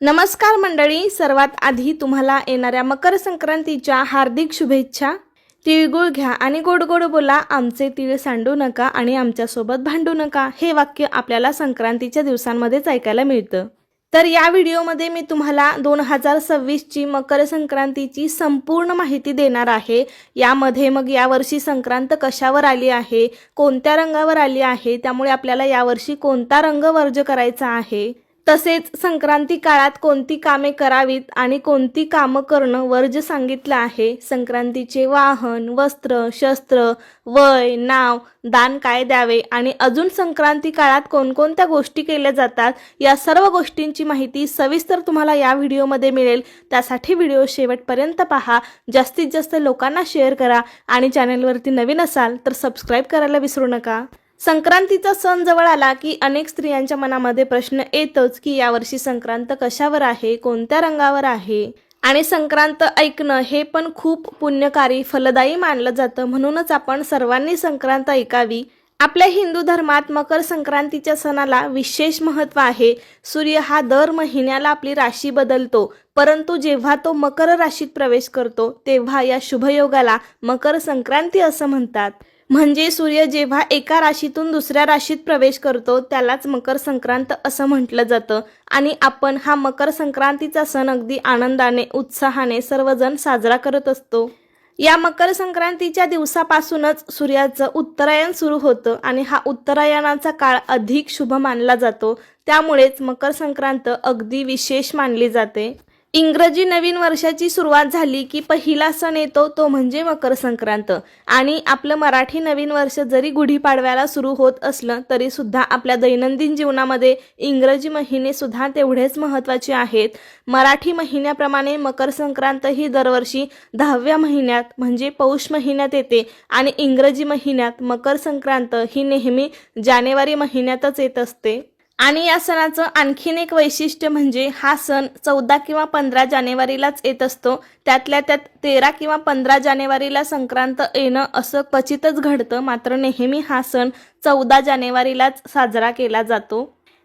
नमस्कार मंडळी, सर्वात आधी तुम्हाला येणाऱ्या मकर संक्रांतीच्या हार्दिक शुभेच्छा। तिळगुळ घ्या आणि गोड गोड बोला, आमचे तीळ सांडू नका आणि आमच्यासोबत भांडू नका, हे वाक्य आपल्याला संक्रांतीच्या दिवसांमध्येच ऐकायला मिळतं। तर या व्हिडिओमध्ये मी तुम्हाला 2026 ची मकर संक्रांतीची संपूर्ण माहिती देणार आहे। यामध्ये मग यावर्षी संक्रांत कशावर आली आहे, कोणत्या रंगावर आली आहे, त्यामुळे आपल्याला यावर्षी कोणता रंग वर्ज करायचा आहे, तसेच संक्रांती काळात कोणती कामे करावीत आणि कोणती कामं करणं वर्ज सांगितलं आहे। संक्रांतीचे वाहन, वस्त्र, शस्त्र, वय, नाव, दान काय द्यावे आणि अजून संक्रांती काळात कोणकोणत्या गोष्टी केल्या जातात, या सर्व गोष्टींची माहिती सविस्तर तुम्हाला या व्हिडिओमध्ये मिळेल। त्यासाठी व्हिडिओ शेवटपर्यंत पहा, जास्तीत जास्त लोकांना शेअर करा आणि चॅनलवरती नवीन असाल तर सबस्क्राईब करायला विसरू नका। संक्रांतीचा सण जवळ आला की अनेक स्त्रियांच्या मनामध्ये प्रश्न येतोच की यावर्षी संक्रांत कशावर आहे, कोणत्या रंगावर आहे आणि संक्रांत ऐकणं हे पण खूप पुण्यकारी फलदायी मानलं जातं। म्हणूनच आपण सर्वांनी संक्रांत ऐकावी। आपल्या हिंदू धर्मात मकर संक्रांतीच्या सणाला विशेष महत्त्व आहे। सूर्य हा दर महिन्याला आपली राशी बदलतो, परंतु जेव्हा तो मकर राशीत प्रवेश करतो तेव्हा या शुभयोगाला मकर संक्रांती असं म्हणतात। म्हणजे सूर्य जेव्हा एका राशीतून दुसऱ्या राशीत प्रवेश करतो त्यालाच मकर संक्रांत असं म्हटलं जातं आणि आपण हा मकर संक्रांतीचा सण अगदी आनंदाने, उत्साहाने सर्वजण साजरा करत असतो। या मकर संक्रांतीच्या दिवसापासूनच सूर्याचं उत्तरायण सुरू होतं आणि हा उत्तरायणाचा काळ अधिक शुभ मानला जातो, त्यामुळेच मकर संक्रांत अगदी विशेष मानली जाते। इंग्रजी नवीन वर्षाची सुरुवात झाली की पहिला सण येतो तो म्हणजे मकर संक्रांत आणि आपलं मराठी नवीन वर्ष जरी गुढीपाडव्याला सुरू होत असलं तरी सुद्धा आपल्या दैनंदिन जीवनामध्ये इंग्रजी महिने सुद्धा तेवढेच महत्त्वाचे आहेत। मराठी महिन्याप्रमाणे मकर संक्रांत ही दरवर्षी 10व्या महिन्यात म्हणजे पौष महिन्यात येते आणि इंग्रजी महिन्यात मकर संक्रांत ही नेहमी जानेवारी महिन्यातच येत असते। आणि या सणाचं आणखीन एक वैशिष्ट्य म्हणजे हा सण 14 किंवा 15 जानेवारीलाच येत असतो। त्यातल्या त्यात 13 किंवा 15 जानेवारीला संक्रांत येणं असं क्वचितच घडतं, मात्र नेहमी हा सण 14 जानेवारीलाच साजरा केला जातो।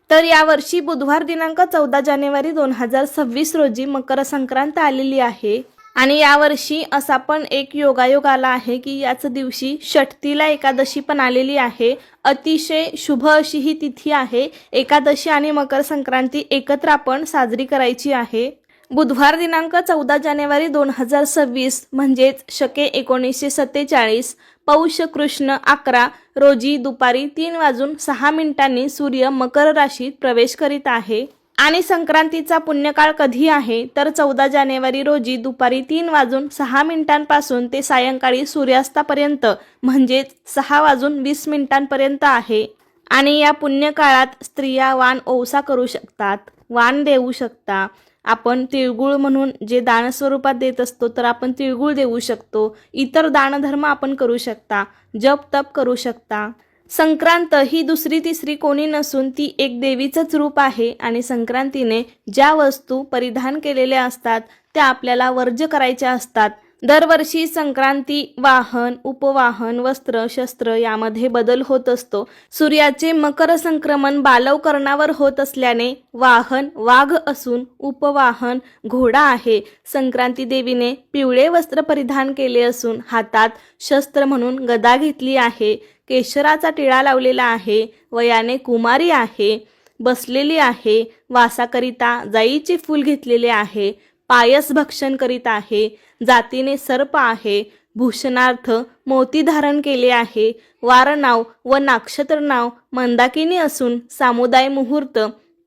तर यावर्षी बुधवार दिनांक 14 जानेवारी 2026 रोजी मकर संक्रांत आलेली आहे आणि यावर्षी असा पण एक योगायोग आला आहे की याच दिवशी षष्ठीला एकादशी पण आलेली आहे। अतिशय शुभ अशी ही तिथी आहे। एकादशी आणि मकर संक्रांती एकत्र आपण साजरी करायची आहे। बुधवार दिनांक 14 जानेवारी 2026 म्हणजेच शके 1947 पौष कृष्ण 11 रोजी दुपारी 3:06 सूर्य मकर राशीत प्रवेश करीत आहे आणि संक्रांतीचा पुण्यकाळ कधी आहे तर 14 जानेवारी रोजी दुपारी 3:06 पासून ते सायंकाळी सूर्यास्तापर्यंत म्हणजेच 6:20 आहे आणि या पुण्यकाळात स्त्रिया वाण ओवसा करू शकतात, वाण देऊ शकता। आपण तिळगुळ म्हणून जे दान स्वरूपात देत असतो तर आपण तिळगुळ देऊ शकतो, इतर दानधर्म आपण करू शकता, जप तप करू शकता। संक्रांत ही दुसरी तिसरी कोणी नसून ती एक देवीचंच रूप आहे आणि संक्रांतीने ज्या वस्तू परिधान केलेल्या असतात त्या आपल्याला वर्ज करायच्या असतात। दरवर्षी संक्रांती वाहन, उपवाहन, वस्त्र, शस्त्र यामध्ये बदल होत असतो। सूर्याचे मकर संक्रमण बालवकरणावर होत असल्याने वाहन वाघ असून उपवाहन घोडा आहे। संक्रांती देवीने पिवळे वस्त्र परिधान केले असून हातात शस्त्र म्हणून गदा घेतली आहे, केशराचा टिळा लावलेला आहे, वयाने कुमारी आहे, बसलेली आहे, वासाकरिता जाईचे फूल घेतलेले आहे, पायस भक्षण करीत आहे, जातीने सर्प आहे, भूषणार्थ मोती धारण केले आहे, वारनाव व नक्षत्र नाव मंदाकिनी असून सामुदाय मुहूर्त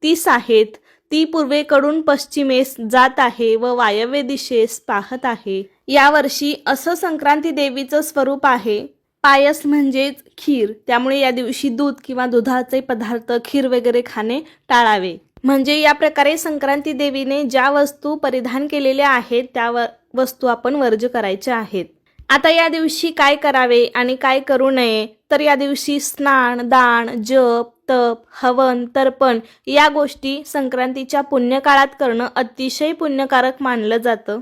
30 आहेत, ती पूर्वेकडून पश्चिमेस जात आहे व वायव्य दिशेस पाहत आहे। यावर्षी असं संक्रांती देवीचं स्वरूप आहे। पायस म्हणजेच खीर, त्यामुळे या दिवशी दूध किंवा दुधाचे पदार्थ, खीर वगैरे खाणे टाळावे। म्हणजे या प्रकारे संक्रांती देवीने ज्या वस्तू परिधान केलेल्या आहेत त्या वस्तू आपण वर्ज करायच्या आहेत। आता या दिवशी काय करावे आणि काय करू नये तर या दिवशी स्नान, दान, जप तप, हवन, तर्पण या गोष्टी संक्रांतीच्या पुण्यकाळात करणं अतिशय पुण्यकारक मानलं जातं।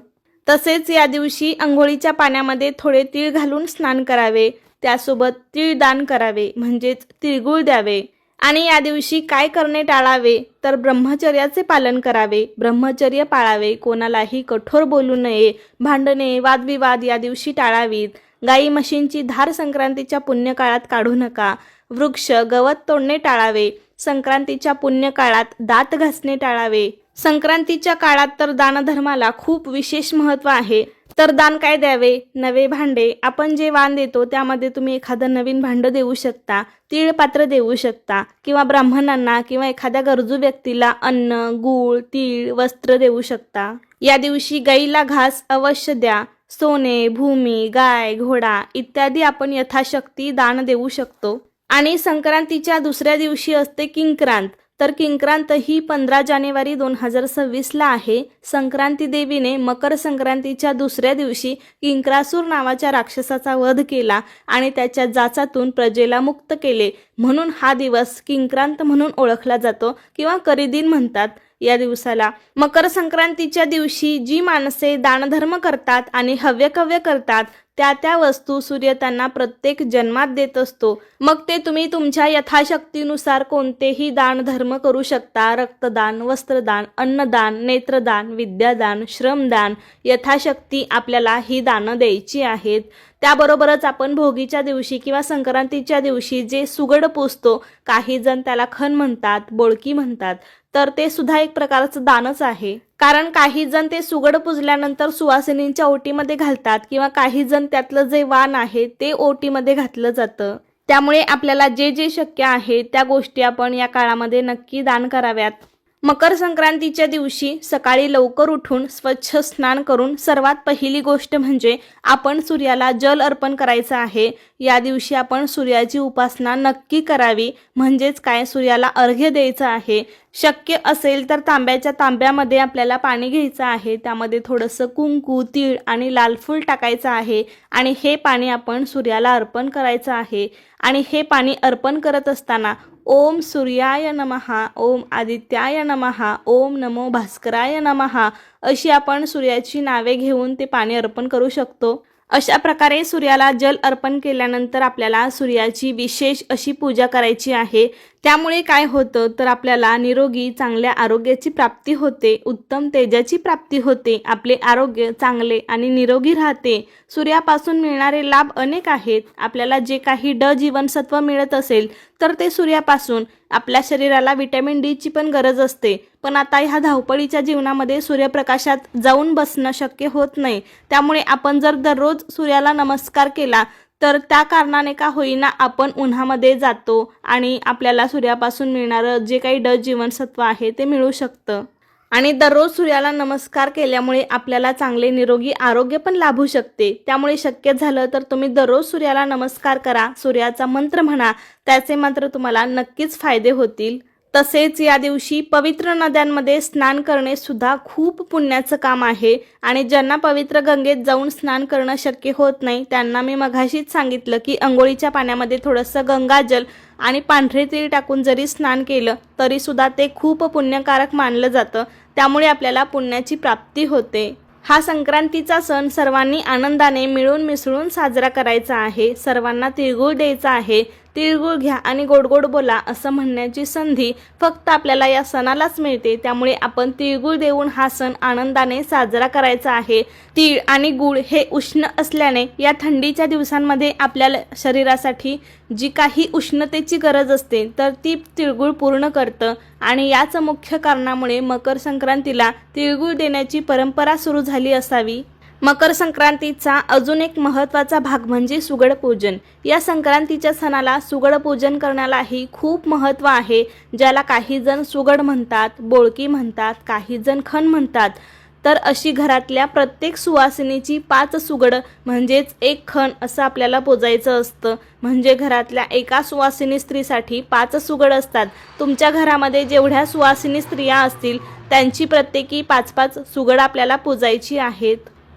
तसेच या दिवशी अंघोळीच्या पाण्यामध्ये थोडे तीळ घालून स्नान करावे, त्यासोबत तीळ दान करावे म्हणजेच तिळगुळ द्यावे आणि या दिवशी काय करणे टाळावे तर ब्रह्मचर्याचे पालन करावे, ब्रह्मचर्य पाळावे, कोणालाही कठोर बोलू नये, भांडणे वादविवाद या दिवशी टाळावीत, गाई म्हशींची धार संक्रांतीच्या पुण्यकाळात काढू नका, वृक्ष गवत तोडणे टाळावे, संक्रांतीच्या पुण्यकाळात दात घासणे टाळावे. संक्रांतीच्या काळात तर दानधर्माला खूप विशेष महत्त्व आहे. तर दान काय द्यावे? नवे भांडे. आपण जे वाण देतो त्यामध्ये तुम्ही एखादं नवीन भांडं देऊ शकता, तीळपात्र देऊ शकता किंवा ब्राह्मणांना किंवा एखाद्या गरजू व्यक्तीला अन्न, गूळ, तीळ, वस्त्र देऊ शकता. या दिवशी गाईला घास अवश्य द्या. सोने, भूमी, गाय, घोडा इत्यादी आपण यथाशक्ती दान देऊ शकतो. आणि संक्रांतीच्या दुसऱ्या दिवशी असते किंक्रांत. तर किंक्रांत ही 15 जानेवारी 2026ला आहे. संक्रांती देवीने मकर संक्रांतीच्या दुसऱ्या दिवशी किंक्रासूर नावाच्या राक्षसाचा वध केला आणि त्याच्या जाचातून प्रजेला मुक्त केले, म्हणून हा दिवस किंक्रांत म्हणून ओळखला जातो किंवा करीदिन म्हणतात. या दिवसाला मकर संक्रांतीच्या दिवशी जी माणसे दानधर्म करतात आणि हव्यकव्य करतात त्या वस्तू सूर्य त्यांना प्रत्येक जन्मात देत असतो. मग ते तुम्ही तुमच्या यथाशक्तीनुसार कोणतेही दानधर्म करू शकता. रक्तदान, वस्त्रदान, अन्नदान, नेत्रदान, विद्यादान, श्रमदान यथाशक्ती आपल्याला ही दानं द्यायची आहेत. त्याबरोबरच आपण भोगीच्या दिवशी किंवा संक्रांतीच्या दिवशी जे सुगड पुजतो, काही जण त्याला खण म्हणतात, बोळकी म्हणतात, तर ते सुद्धा एक प्रकारचं दानच आहे. कारण काही जण ते सुगड पुजल्यानंतर सुवासिनींच्या ओटीमध्ये घालतात किंवा काही जण त्यातलं जे वाण आहे ते ओटीमध्ये घातलं जातं. त्यामुळे आपल्याला जे जे शक्य आहे त्या गोष्टी आपण या काळामध्ये नक्की दान कराव्यात. मकर संक्रांतीच्या दिवशी सकाळी लवकर उठून स्वच्छ स्नान करून सर्वात पहिली गोष्ट म्हणजे आपण सूर्याला जल अर्पण करायचं आहे. या दिवशी आपण सूर्याची उपासना नक्की करावी, म्हणजेच काय, सूर्याला अर्घ्य द्यायचं आहे. शक्य असेल तर तांब्याच्या तांब्यामध्ये आपल्याला पाणी घ्यायचं आहे, त्यामध्ये थोडंसं कुंकू, तीळ आणि लाल फूल टाकायचं आहे आणि हे पाणी आपण सूर्याला अर्पण करायचं आहे. आणि हे पाणी अर्पण करत असताना ओम सूर्याय नमः, ओम आदित्याय नमः, ओम नमो भास्कराय नमः अशी आपण सूर्याची नावे घेऊन ते पाणी अर्पण करू शकतो. अशा प्रकारे सूर्याला जल अर्पण केल्यानंतर आपल्याला सूर्याची विशेष अशी पूजा करायची आहे. त्यामुळे काय होतं तर आपल्याला निरोगी चांगल्या आरोग्याची प्राप्ती होते, उत्तम तेजाची प्राप्ती होते, आपले आरोग्य चांगले आणि निरोगी राहते. सूर्यापासून मिळणारे लाभ अनेक आहेत. आपल्याला जे काही जीवनसत्व मिळत असेल तर ते सूर्यापासून. आपल्या शरीराला व्हिटॅमिन डीची पण गरज असते, पण आता ह्या धावपळीच्या जीवनामध्ये सूर्यप्रकाशात जाऊन बसणं शक्य होत नाही. त्यामुळे आपण जर दररोज सूर्याला नमस्कार केला तर त्या कारणाने का होईना आपण उन्हामध्ये जातो आणि आपल्याला सूर्यापासून मिळणारं जे काही जीवनसत्व आहे ते मिळू शकतं. आणि दररोज सूर्याला नमस्कार केल्यामुळे आपल्याला चांगले निरोगी आरोग्य पण लाभू शकते. त्यामुळे शक्य झालं तर तुम्ही दररोज सूर्याला नमस्कार करा, सूर्याचा मंत्र म्हणा, त्याचे मात्र तुम्हाला नक्कीच फायदे होतील. तसेच या दिवशी पवित्र नद्यांमध्ये स्नान करणे सुद्धा खूप पुण्याचं काम आहे. आणि ज्यांना पवित्र गंगेत जाऊन स्नान करणं शक्य होत नाही त्यांना मी मघाशीच सांगितलं की अंघोळीच्या पाण्यामध्ये थोडंसं गंगाजल आणि पांढरे तीळ टाकून जरी स्नान केलं तरी सुद्धा ते खूप पुण्यकारक मानलं जातं. त्यामुळे आपल्याला पुण्याची प्राप्ती होते. हा संक्रांतीचा सण सर्वांनी आनंदाने मिळून मिसळून साजरा करायचा आहे. सर्वांना तिळगुळ द्यायचा आहे. तिळगुळ घ्या आणि गोड गोड बोला असं म्हणण्याची संधी फक्त आपल्याला या सणालाच मिळते. त्यामुळे आपण तिळगुळ देऊन हा सण आनंदाने साजरा करायचा आहे. तीळ आणि गुळ हे उष्ण असल्याने या थंडीच्या दिवसांमध्ये आपल्या शरीरासाठी जी काही उष्णतेची गरज असते तर ती तिळगुळ पूर्ण करतं. आणि याच मुख्य कारणामुळे मकर संक्रांतीला तिळगुळ देण्याची परंपरा सुरू झाली असावी. मकर संक्रांतीचा अजून एक महत्त्वाचा भाग म्हणजे सुगड पूजन. या संक्रांतीच्या सणाला सुगड पूजन करण्यालाही खूप महत्त्व आहे. ज्याला काही जण सुगड म्हणतात, बोळकी म्हणतात, काही जण खण म्हणतात. तर अशी घरातल्या प्रत्येक सुवासिनीची 5 सुगड म्हणजेच 1 खण असं आपल्याला पूजायचं असतं. म्हणजे घरातल्या एका सुवासिनी स्त्रीसाठी 5 सुगड असतात. तुमच्या घरामध्ये जेवढ्या सुवासिनी स्त्रिया असतील त्यांची प्रत्येकी 5-5 सुगड आपल्याला पूजायची आहेत.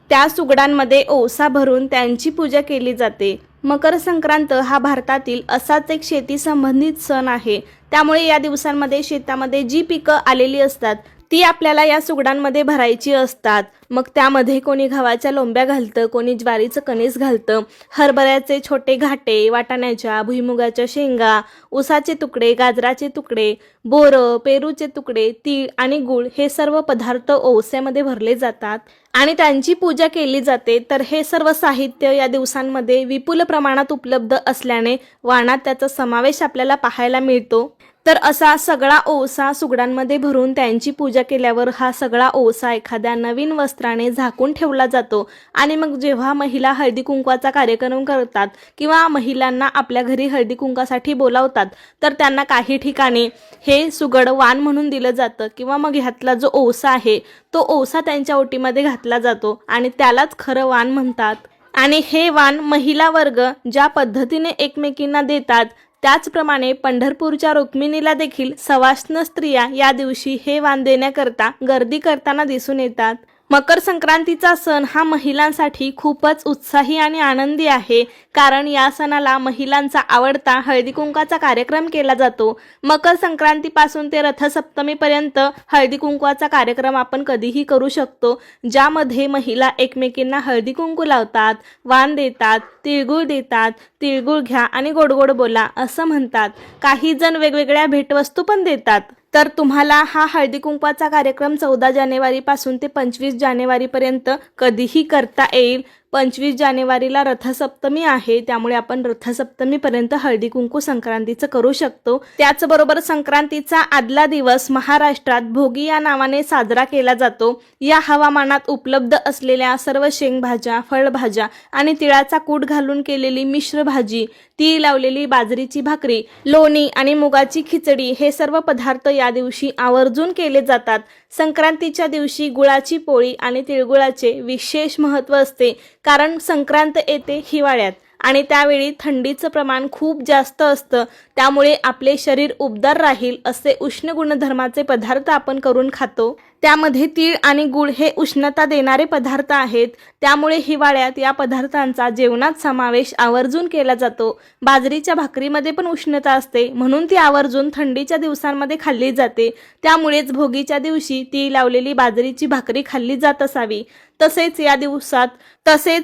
त्या सुगडांमध्ये ओसा भरून त्यांची पूजा केली जाते. मकर संक्रांत हा भारतातील असाच एक शेती संबंधित सण आहे. त्यामुळे या दिवसांमध्ये शेतामध्ये जी पिकं आलेली असतात ती आपल्याला या सुगडांमध्ये भरायची असतात. मग त्यामध्ये कोणी गव्हाच्या लोंब्या घालतं, कोणी ज्वारीचं कणीस घालतं, हरभऱ्याचे छोटे घाटे, वाटाण्याच्या, भुईमुगाच्या शेंगा, ऊसाचे तुकडे, गाजराचे तुकडे, बोरं, पेरूचे तुकडे, तीळ आणि गूळ हे सर्व पदार्थ ओवस्यामध्ये भरले जातात आणि त्यांची पूजा केली जाते. तर हे सर्व साहित्य या दिवसांमध्ये विपुल प्रमाणात उपलब्ध असल्याने वाणात त्याचा समावेश आपल्याला पाहायला मिळतो. तर असा सगळा ओवसा सुगडांमध्ये भरून त्यांची पूजा केल्यावर हा सगळा ओवसा एखाद्या नवीन वस्त्राने झाकून ठेवला जातो आणि मग जेव्हा महिला हळदी कुंकवाचा कार्यक्रम करतात किंवा महिलांना आपल्या घरी हळदी कुंकासाठी बोलावतात तर त्यांना काही ठिकाणी हे सुगड वाण म्हणून दिलं जातं किंवा मग ह्यातला जो ओवसा आहे तो ओवसा त्यांच्या ओटीमध्ये घातला जातो आणि त्यालाच खरं वाण म्हणतात. आणि हे वाण महिला वर्ग ज्या पद्धतीने एकमेकींना देतात त्याचप्रमाणे पंढरपूरच्या रुक्मिणीला देखील सवाष्ण स्त्रिया या दिवशी हे वाण देण्याकरता गर्दी करताना दिसून येतात. मकर संक्रांतीचा सण हा महिलांसाठी खूपच उत्साही आणि आनंदी आहे, कारण या सणाला महिलांचा आवडता हळदी कुंकाचा कार्यक्रम केला जातो. मकर संक्रांतीपासून ते रथसप्तमीपर्यंत हळदी कुंकवाचा कार्यक्रम आपण कधीही करू शकतो, ज्यामध्ये महिला एकमेकींना हळदी कुंकू लावतात, वाण देतात, तिळगुळ देतात, तिळगुळ घ्या आणि गोड गोड बोला असं म्हणतात. काही जण वेगवेगळ्या भेटवस्तू पण देतात. तर तुम्हाला हा हळदी कुंकवाचा कार्यक्रम 14 जानेवारीपासून ते 25 जानेवारीपर्यंत कधीही करता येईल. 25 जानेवारीला रथसप्तमी आहे, त्यामुळे आपण रथसप्तमीपर्यंत हळदी कुंकू संक्रांतीचं करू शकतो. त्याचबरोबर संक्रांतीचा आदला दिवस महाराष्ट्रात भोगी या नावाने साजरा केला जातो. या हवामानात उपलब्ध असलेल्या सर्व शेंगभाज्या, फळभाज्या आणि तिळाचा कूट घालून केलेली मिश्र भाजी, तीळ लावलेली बाजरीची भाकरी, लोणी आणि मुगाची खिचडी हे सर्व पदार्थ या दिवशी आवर्जून केले जातात. संक्रांतीच्या दिवशी गुळाची पोळी आणि तिळगुळाचे विशेष महत्त्व असते, कारण संक्रांत येते हिवाळ्यात आणि त्यावेळी थंडीचं प्रमाण खूप जास्त असतं. त्यामुळे आपले शरीर उबदार राहील असे उष्ण गुणधर्माचे पदार्थ आपण करून खातो. त्यामध्ये तीळ आणि गूळ हे उष्णता देणारे पदार्थ आहेत, त्यामुळे हिवाळ्यात या पदार्थांचा जेवणात समावेश आवर्जून केला जातो. बाजरीच्या भाकरीमध्ये पण उष्णता असते, म्हणून ती आवर्जून थंडीच्या दिवसांमध्ये खाल्ली जाते. त्यामुळेच भोगीच्या दिवशी तीळ लावलेली बाजरीची भाकरी खाल्ली जात असावी. तसेच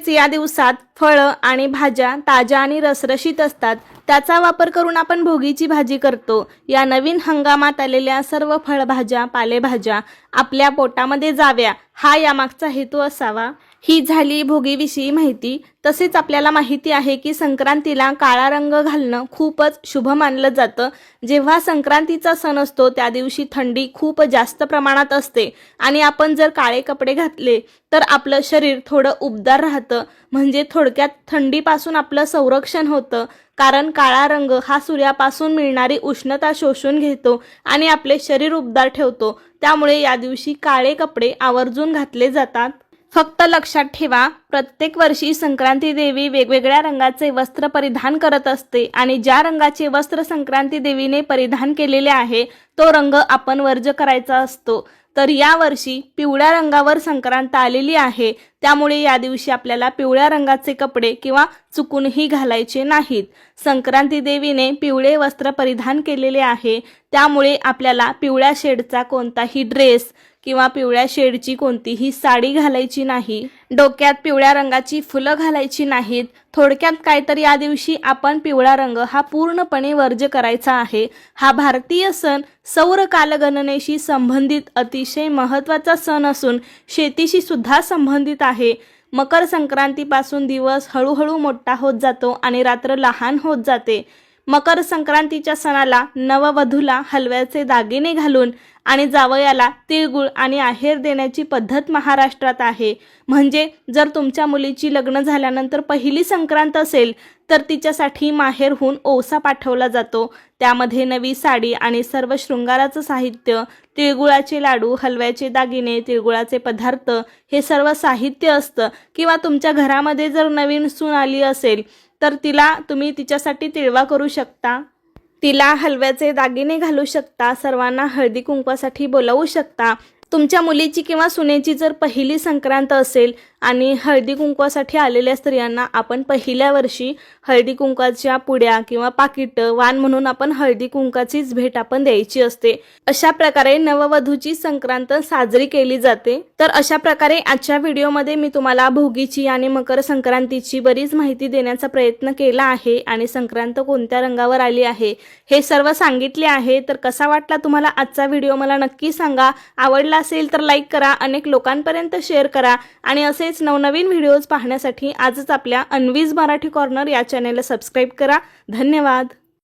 या दिवसात फळं आणि भाज्या ताज्या आणि रसरशीत असतात, त्याचा वापर करून आपण भोगीची भाजी करतो. या नवीन हंगामात आलेल्या सर्व फळभाज्या, पालेभाज्या आपल्या पोटामध्ये जाव्या हा यामागचा हेतू असावा. ही झाली भोगीविषयी माहिती. तसेच आपल्याला माहिती आहे की संक्रांतीला काळा रंग घालणं खूपच शुभ मानलं जातं. जेव्हा संक्रांतीचा सण असतो त्या दिवशी थंडी खूप जास्त प्रमाणात असते आणि आपण जर काळे कपडे घातले तर आपलं शरीर थोडं उबदार राहतं, म्हणजे थोडक्यात थंडीपासून आपलं संरक्षण होतं. कारण काळा रंग हा सूर्यापासून मिळणारी उष्णता शोषून घेतो आणि आपले शरीर उबदार ठेवतो. त्यामुळे या दिवशी काळे कपडे आवर्जून घातले जातात. फक्त लक्षात ठेवा, प्रत्येक वर्षी संक्रांती देवी वेगवेगळ्या रंगाचे वस्त्र परिधान करत असते आणि ज्या रंगाचे वस्त्र संक्रांती देवीने परिधान केलेले आहे तो रंग आपण वर्ज्य करायचा असतो. तर यावर्षी पिवळ्या रंगावर संक्रांत आलेली आहे, त्यामुळे या दिवशी आपल्याला पिवळ्या रंगाचे कपडे किंवा चुकूनही घालायचे नाहीत. संक्रांती देवीने पिवळे वस्त्र परिधान केलेले आहे, त्यामुळे आपल्याला पिवळ्या शेडचा कोणताही ड्रेस किंवा पिवळ्या शेडची कोणतीही साडी घालायची नाही. डोक्यात पिवळ्या रंगाची फुलं घालायची नाहीत. थोडक्यात काय तर या दिवशी आपण पिवळा रंग हा पूर्णपणे वर्ज्य करायचा आहे. हा भारतीय सण सौर कालगणनेशी संबंधित अतिशय महत्त्वाचा सण असून शेतीशी सुद्धा संबंधित आहे. मकर संक्रांतीपासून दिवस हळूहळू मोठा होत जातो आणि रात्र लहान होत जाते. मकर संक्रांतीच्या सणाला नववधूला हलव्याचे दागिने घालून आणि जावयाला तिळगुळ आणि आहेर देण्याची पद्धत महाराष्ट्रात आहे. म्हणजे जर तुमच्या मुलीची लग्न झाल्यानंतर पहिली संक्रांत असेल तर तिच्यासाठी माहेरहून ओवसा पाठवला जातो. त्यामध्ये नवी साडी आणि सर्व शृंगाराचं साहित्य, तिळगुळाचे लाडू, हलव्याचे दागिने, तिळगुळाचे पदार्थ हे सर्व साहित्य असतं. किंवा तुमच्या घरामध्ये जर नवीन सून आली असेल तर तुम्ही तिच्यासाठी तिळवा करू शकता, तिला हलव्याचे दागिने घालू शकता, सर्वांना हळदी कुंकवासाठी बोलवू शकता. तुमच्या मुलीची किंवा सुनेची जर पहिली संक्रांत असेल आणि हळदी कुंकवासाठी आलेल्या स्त्रियांना आपण पहिल्या वर्षी हळदी कुंकवाच्या पुड्या किंवा पाकिटं वाण म्हणून आपण हळदी कुंकाचीच भेट आपण द्यायची असते। अशा प्रकारे नववधूची संक्रांत साजरी केली जाते। तर अशा प्रकारे आजच्या व्हिडिओमध्ये मी तुम्हाला भोगीची आणि मकर संक्रांतीची बरीच माहिती देण्याचा प्रयत्न केला आहे आणि संक्रांत कोणत्या रंगावर आली आहे हे सर्व सांगितले आहे। तर कसा वाटला तुम्हाला आजचा व्हिडिओ मला नक्की सांगा। आवडला असेल तर लाईक करा, अनेक लोकांपर्यंत शेअर करा आणि असेच नवनवीन व्हिडिओज पाहण्यासाठी आजच आपल्या अन्वीज मराठी कॉर्नर या चॅनेलला सबस्क्राईब करा। धन्यवाद।